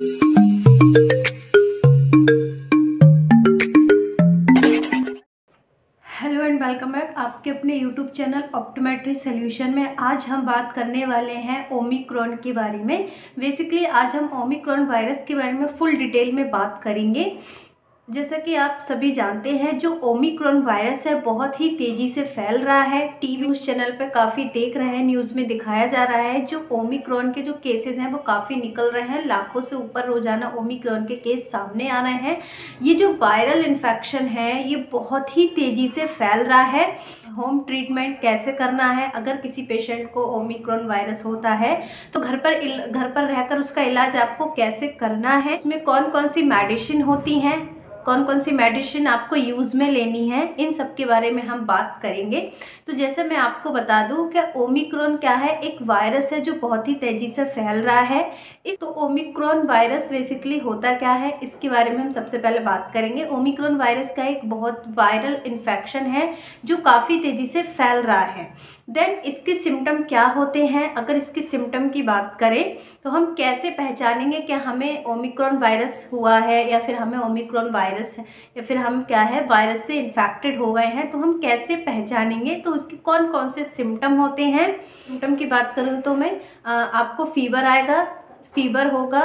Hello and welcome back आपके अपने YouTube channel optometry solution में। आज हम बात करने वाले हैं ओमिक्रॉन के बारे में। बेसिकली आज हम ओमिक्रॉन वायरस के बारे में फुल डिटेल में बात करेंगे। जैसा कि आप सभी जानते हैं, जो ओमिक्रॉन वायरस है बहुत ही तेज़ी से फैल रहा है। टीवी न्यूज़ चैनल पे काफ़ी देख रहे हैं, न्यूज़ में दिखाया जा रहा है जो ओमिक्रॉन के जो केसेस हैं वो काफ़ी निकल रहे हैं। लाखों से ऊपर रोजाना ओमिक्रॉन के केस सामने आ रहे हैं। ये जो वायरल इन्फेक्शन है ये बहुत ही तेज़ी से फैल रहा है। होम ट्रीटमेंट कैसे करना है, अगर किसी पेशेंट को ओमिक्रॉन वायरस होता है तो घर पर रहकर उसका इलाज आपको कैसे करना है, उसमें कौन कौन सी मेडिसिन होती हैं, कौन कौन सी मेडिसिन आपको यूज़ में लेनी है, इन सब के बारे में हम बात करेंगे। तो जैसे मैं आपको बता दूं कि ओमिक्रॉन क्या है, एक वायरस है जो बहुत ही तेज़ी से फैल रहा है। तो ओमिक्रॉन वायरस बेसिकली होता क्या है, इसके बारे में हम सबसे पहले बात करेंगे। ओमिक्रॉन वायरस का एक बहुत वायरल इन्फेक्शन है जो काफ़ी तेज़ी से फैल रहा है। देन इसके सिम्टम क्या होते हैं, अगर इसके सिम्टम की बात करें तो हम कैसे पहचानेंगे कि हमें ओमिक्रॉन वायरस हुआ है या फिर हमें ओमिक्रॉन वायरस है या फिर हम क्या है वायरस से इन्फेक्टेड हो गए हैं, तो हम कैसे पहचानेंगे। तो उसके कौन कौन से सिम्टम होते हैं। सिम्टम की बात करूँ तो मैं आपको फीवर होगा,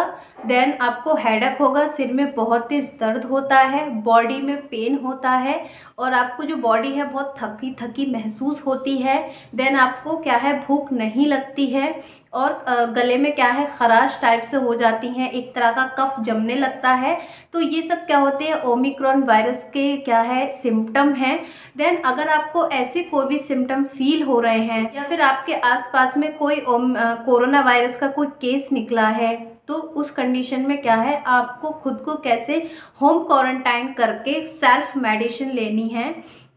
देन आपको हेडेक होगा, सिर में बहुत तेज़ दर्द होता है, बॉडी में पेन होता है और आपको जो बॉडी है बहुत थकी थकी महसूस होती है। देन आपको क्या है भूख नहीं लगती है और गले में क्या है खराश टाइप से हो जाती हैं, एक तरह का कफ जमने लगता है। तो ये सब क्या होते हैं, ओमिक्रॉन वायरस के क्या है सिम्टम हैं। देन अगर आपको ऐसे कोई भी सिम्टम फील हो रहे हैं या फिर आपके आसपास में कोई कोरोना वायरस का कोई केस निकला है, तो उस कंडीशन में क्या है आपको खुद को कैसे होम क्वारंटाइन करके सेल्फ मेडिसिन लेनी है,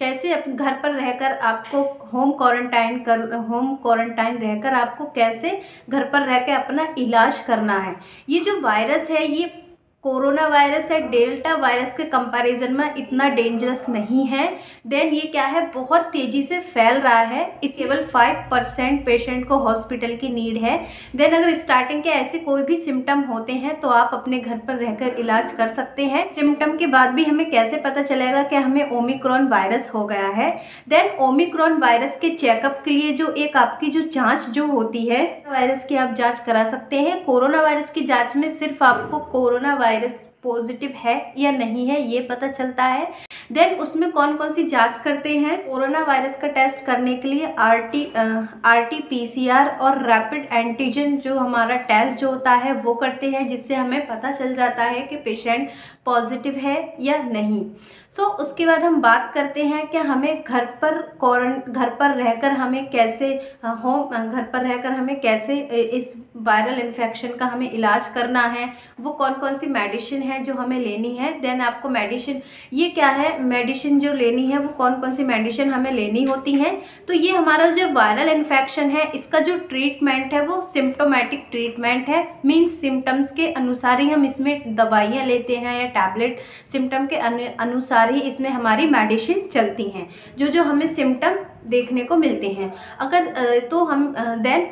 कैसे अपने घर पर रहकर आपको होम क्वारंटाइन रहकर आपको कैसे घर पर रहकर अपना इलाज करना है। ये जो वायरस है ये कोरोना वायरस है, डेल्टा वायरस के कंपैरिजन में इतना डेंजरस नहीं है। देन ये क्या है बहुत तेज़ी से फैल रहा है। इस केवल 5% पेशेंट को हॉस्पिटल की नीड है। देन अगर स्टार्टिंग के ऐसे कोई भी सिम्टम होते हैं तो आप अपने घर पर रहकर इलाज कर सकते हैं। सिम्टम के बाद भी हमें कैसे पता चलेगा कि हमें ओमिक्रॉन वायरस हो गया है। देन ओमिक्रॉन वायरस के चेकअप के लिए जो एक आपकी जो जाँच जो होती है वायरस की आप जाँच करा सकते हैं। कोरोना वायरस की जाँच में सिर्फ आपको कोरोना वायरस पॉजिटिव है या नहीं है ये पता चलता है। देन उसमें कौन कौन सी जांच करते हैं, कोरोना वायरस का टेस्ट करने के लिए RT-PCR और रैपिड एंटीजन जो हमारा टेस्ट जो होता है वो करते हैं, जिससे हमें पता चल जाता है कि पेशेंट पॉजिटिव है या नहीं। उसके बाद हम बात करते हैं कि हमें घर पर रहकर हमें कैसे इस वायरल इन्फेक्शन का हमें इलाज करना है, वो कौन कौन सी मेडिसिन है जो हमें लेनी है। देन आपको मेडिसिन ये क्या है, मेडिसिन जो लेनी है वो कौन कौन सी मेडिसिन हमें लेनी होती हैं। तो ये हमारा जो वायरल इन्फेक्शन है इसका जो ट्रीटमेंट है वो सिम्टोमेटिक ट्रीटमेंट है। मीन्स सिम्टम्स के अनुसार ही हम इसमें दवाइयाँ लेते हैं या टैबलेट, सिम्टम के अनुसार ही इसमें हमारी मेडिसिन चलती हैं जो जो हमें सिम्टम देखने को मिलते हैं। अगर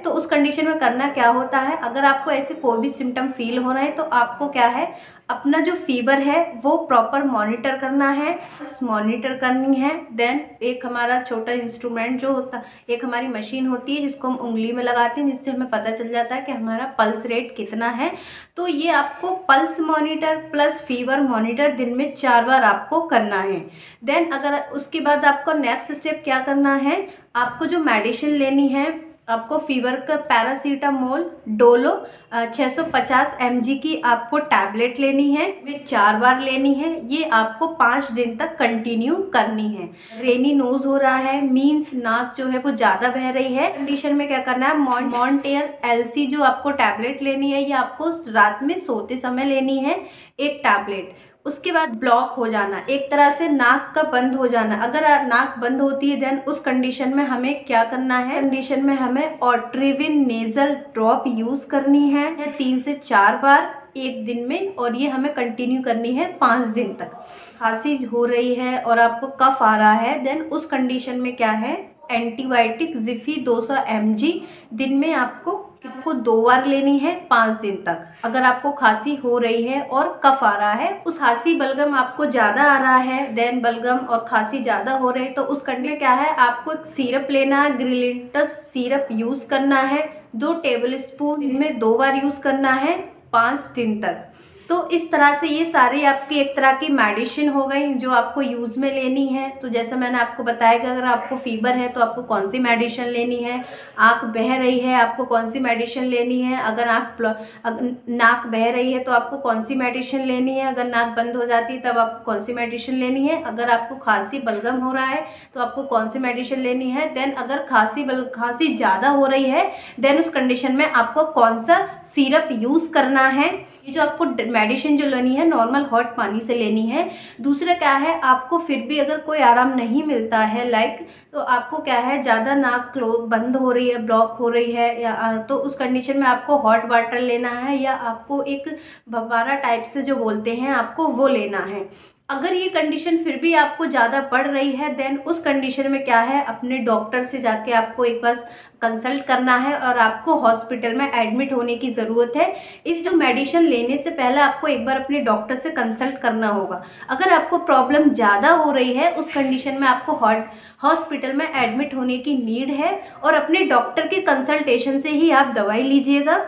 तो उस कंडीशन में करना क्या होता है, अगर आपको ऐसे कोई भी सिम्टम फील हो रहे हैं तो आपको क्या है अपना जो फीवर है वो प्रॉपर मॉनिटर करना है, मॉनिटर करनी है। देन एक हमारा छोटा इंस्ट्रूमेंट जो होता, एक हमारी मशीन होती है जिसको हम उंगली में लगाते हैं, जिससे हमें पता चल जाता है कि हमारा पल्स रेट कितना है। तो ये आपको pulse monitor plus fever monitor दिन में 4 बार आपको करना है। देन अगर उसके बाद आपको नेक्स्ट स्टेप क्या करना है, आपको जो मेडिसिन लेनी है, आपको फीवर का पैरासीटामोल डोलो 650 mg की आपको टैबलेट लेनी है, वे 4 बार लेनी है। ये आपको 5 दिन तक कंटिन्यू करनी है। रेनी नोज हो रहा है, मीन्स नाक जो है वो ज़्यादा बह रही है, कंडीशन में क्या करना है, मॉन्टेयर LC जो आपको टैबलेट लेनी है, ये आपको रात में सोते समय लेनी है एक टैबलेट। उसके बाद ब्लॉक हो जाना, एक तरह से नाक का बंद हो जाना। अगर नाक बंद होती है देन उस कंडीशन में हमें क्या करना है, कंडीशन में हमें ऑट्रिविन नेजल ड्रॉप यूज़ करनी है 3 से 4 बार एक दिन में, और ये हमें कंटिन्यू करनी है 5 दिन तक। खांसी हो रही है और आपको कफ आ रहा है, देन उस कंडीशन में क्या है, एंटीबायोटिक जिफी 200 mg दिन में आपको आपको 2 बार लेनी है 5 दिन तक। अगर आपको खांसी हो रही है और कफ आ रहा है, उस खांसी बलगम आपको ज़्यादा आ रहा है, देन बलगम और खांसी ज़्यादा हो रही है, तो उस कंडीशन में क्या है, आपको एक सिरप लेना है, ग्रिलिंटस सिरप यूज़ करना है 2 टेबल स्पून, इनमें 2 बार यूज़ करना है 5 दिन तक। तो इस तरह से ये सारी आपकी एक तरह की मेडिसिन हो गई जो आपको यूज़ में लेनी है। तो जैसे मैंने आपको बताया कि अगर आपको फीवर है तो आपको कौन सी मेडिसिन लेनी है, आँख बह रही है आपको कौन सी मेडिसिन लेनी है, अगर नाक बह रही है तो आपको कौन सी मेडिसिन लेनी है, अगर नाक बंद हो जाती है तब आपको कौन सी मेडिसिन लेनी है, अगर आपको खांसी बलगम हो रहा है तो आपको कौन सी मेडिसिन लेनी है, देन अगर खांसी ज़्यादा हो रही है देन उस कंडीशन में आपको कौन सा सिरप यूज़ करना है। ये जो आपको मेडिसिन जो लेनी है नॉर्मल हॉट पानी से लेनी है। दूसरा क्या है, आपको फिर भी अगर कोई आराम नहीं मिलता है तो आपको क्या है, ज़्यादा नाक बंद हो रही है, ब्लॉक हो रही है या तो उस कंडीशन में आपको हॉट वाटर लेना है या आपको एक फव्वारा टाइप से जो बोलते हैं आपको वो लेना है। अगर ये कंडीशन फिर भी आपको ज़्यादा पड़ रही है देन उस कंडीशन में क्या है, अपने डॉक्टर से जाके आपको एक बार कंसल्ट करना है और आपको हॉस्पिटल में एडमिट होने की ज़रूरत है। इस जो मेडिसिन लेने से पहले आपको एक बार अपने डॉक्टर से कंसल्ट करना होगा। अगर आपको प्रॉब्लम ज़्यादा हो रही है उस कंडीशन में आपको हॉस्पिटल में एडमिट होने की नीड है और अपने डॉक्टर के कंसल्टेशन से ही आप दवाई लीजिएगा।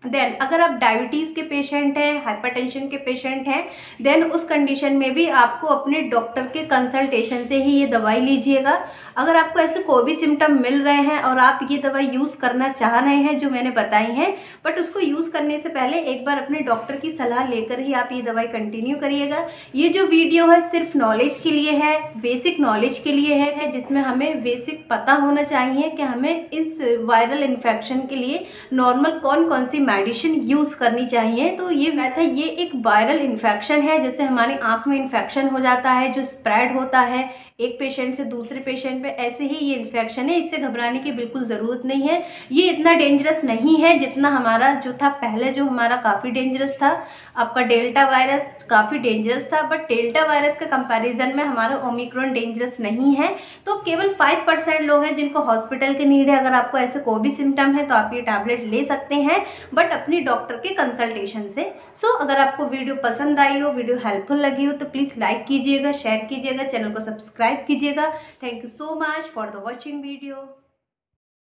देन अगर आप डायबिटीज़ के पेशेंट हैं, हाइपरटेंशन के पेशेंट हैं, देन उस कंडीशन में भी आपको अपने डॉक्टर के कंसल्टेशन से ही ये दवाई लीजिएगा। अगर आपको ऐसे कोई भी सिम्टम मिल रहे हैं और आप ये दवाई यूज़ करना चाह रहे हैं जो मैंने बताई हैं, बट उसको यूज़ करने से पहले एक बार अपने डॉक्टर की सलाह लेकर ही आप ये दवाई कंटिन्यू करिएगा। ये जो वीडियो है सिर्फ नॉलेज के लिए है, बेसिक नॉलेज के लिए है, जिसमें हमें बेसिक पता होना चाहिए कि हमें इस वायरल इन्फेक्शन के लिए नॉर्मल कौन कौन सी मेडिसिन यूज़ करनी चाहिए। तो ये ये एक वायरल इन्फेक्शन है, जैसे हमारी आँख में इन्फेक्शन हो जाता है जो स्प्रेड होता है एक पेशेंट से दूसरे पेशेंट पे, ऐसे ही ये इन्फेक्शन है। इससे घबराने की बिल्कुल ज़रूरत नहीं है। ये इतना डेंजरस नहीं है जितना हमारा जो था पहले, जो हमारा काफ़ी डेंजरस था। आपका डेल्टा वायरस काफ़ी डेंजरस था, बट डेल्टा वायरस के कंपैरिजन में हमारा ओमिक्रॉन डेंजरस नहीं है। तो केवल 5% लोग हैं जिनको हॉस्पिटल की नीड है। अगर आपको ऐसे कोई भी सिम्टम है तो आप ये टैबलेट ले सकते हैं, बट अपनी डॉक्टर के कंसल्टेशन से। सो अगर आपको वीडियो पसंद आई हो, वीडियो हेल्पफुल लगी हो तो प्लीज़ लाइक कीजिएगा, शेयर कीजिएगा, चैनल को सब्सक्राइब कीजिएगा। Thank you so much for the watching video.